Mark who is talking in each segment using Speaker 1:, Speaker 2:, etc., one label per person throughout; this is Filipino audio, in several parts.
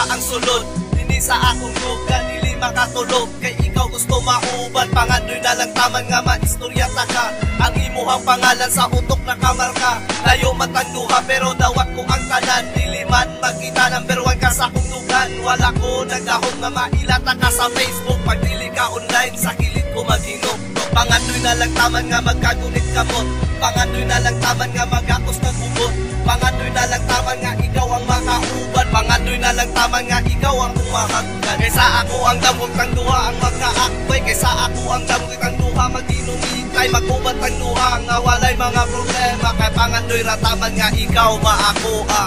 Speaker 1: ang sulod. Dini sa akong lugar, dili makatulog. Kay ikaw gusto mauban, pangandoy na lang taman nga maistorya ta ka. Ang imuhang pangalan sa utok na kamarka. Layo matangduha pero dawat ko ang tanan. Dili man magkita, number 1 ka sa akong lugan. Wala ko nagdahong nga mailata ka sa Facebook. Pag dili ka online, sa kilid ko maghinok. Pangandoy na lang taman nga magkagunit kamot. Pangandoy na lang taman nga magakos ng bubot. Pangandoy na lang taman nga ikaw ang makauban. Pangandoy na lang taman nga ikaw ang umahagkan. Kaysa ako ang damog ng duha ang magkaakbay. Kaysa ako ang damog ng duha mag-inumitay. Mag-ubat ang duha nga walay mga problema. Kay pangandoy ra taman nga ikaw maakuha.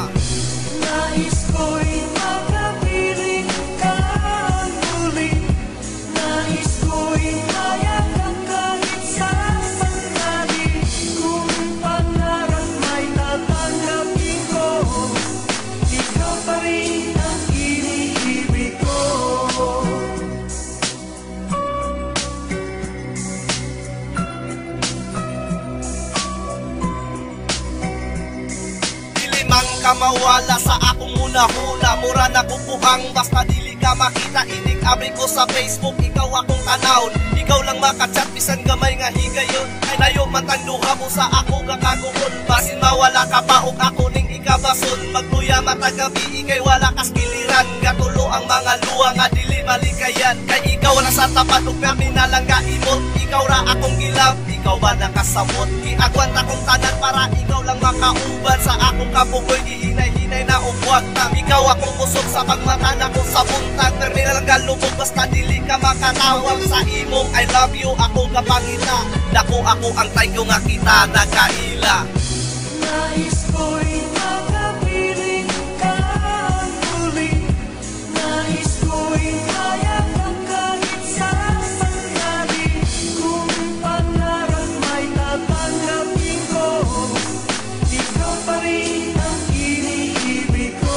Speaker 2: Nais ko'y makapiling ka muli. Nais ko'y hayag ang kahit sa sandali. Kung pangarap may tatanggapin ko, ikaw pa rin ang iniibig ko.
Speaker 1: Mawala sa akong una-huna. Mura na kupuhang basta dili ka makita. Inig abri ko sa Facebook, ikaw akong tanawon. Ikaw lang makachat, bisan gamay nga higayon. Ay layo matangduha mo sa ako kakaguhon. Basin mawala ka pa og ako ning ikabason. Magluya matagabi, ikay wala kas kiliran. Gatulo ang mga luwa nga dili malikayan. Kay ikaw na sa tapat ug kami na lang gaimot. Ikaw ra akong gilab, ikaw ba nakasamot? Giagwan akong tanan para ikaw lang makauban. Sa akong kapugoy hinay-hinay na ugwag na. Ikaw akong kusog sa pagmata na ko sa buntag. Terminal galubog basta dili ka makatawag. Sa imong I love you ako kapangita. Dako ako ang tayo nga kita nagkaila.
Speaker 2: Nais ko'y makapiling ka muli. Nais ko'y hayag ang kahit sa sandali. Kung pangarap may tatanggapin ko, ikaw pa rin ang iniibig ko.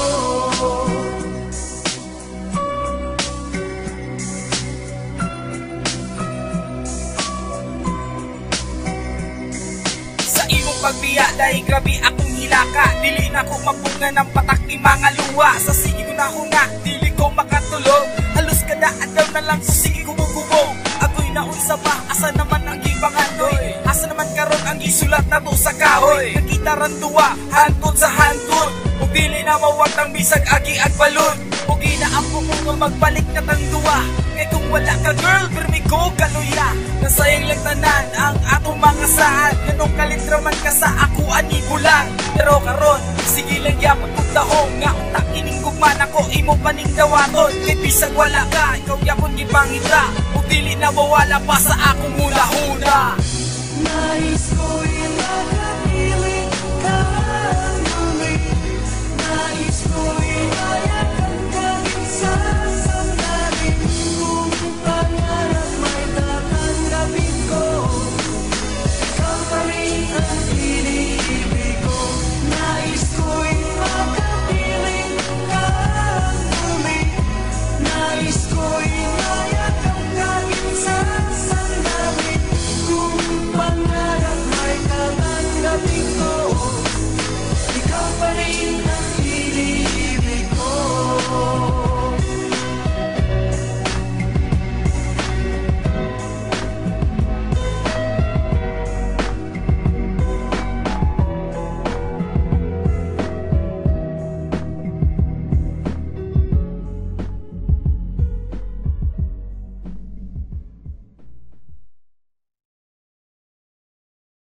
Speaker 3: Sa imong pagbiya, dahil grabe akong hilaka. Dili na ko mapunga ng patak ni mga luwa. Sa sige ko na huna, dili ko makatulog. Halos kada adlaw na lang sa sige ko bububog. Ako'y naunsa ba, asa naman ang gibangandoy? Asa naman karon ang gisulat na to sa kahoy? Nakita ran duwa, hantod sa hantod. Ug dili na mawag ng bisag agi at balon. Ug ginaampo mo nga magbalik na tang duwa. Kay kung wala ka girl, permi ko kaluya. Nasayang lang tanan ang atong mga saan. Ganong kalitraman ka sa ako ani bulan. Pero karon, sige lang yapon kong dahong. Nga utak ining gugman ako, imo paning dawaton. Kay bisag wala ka, ikaw yapon gipangita. Ug dili na mawala pa sa akong hula-hula.
Speaker 2: Nais ko'y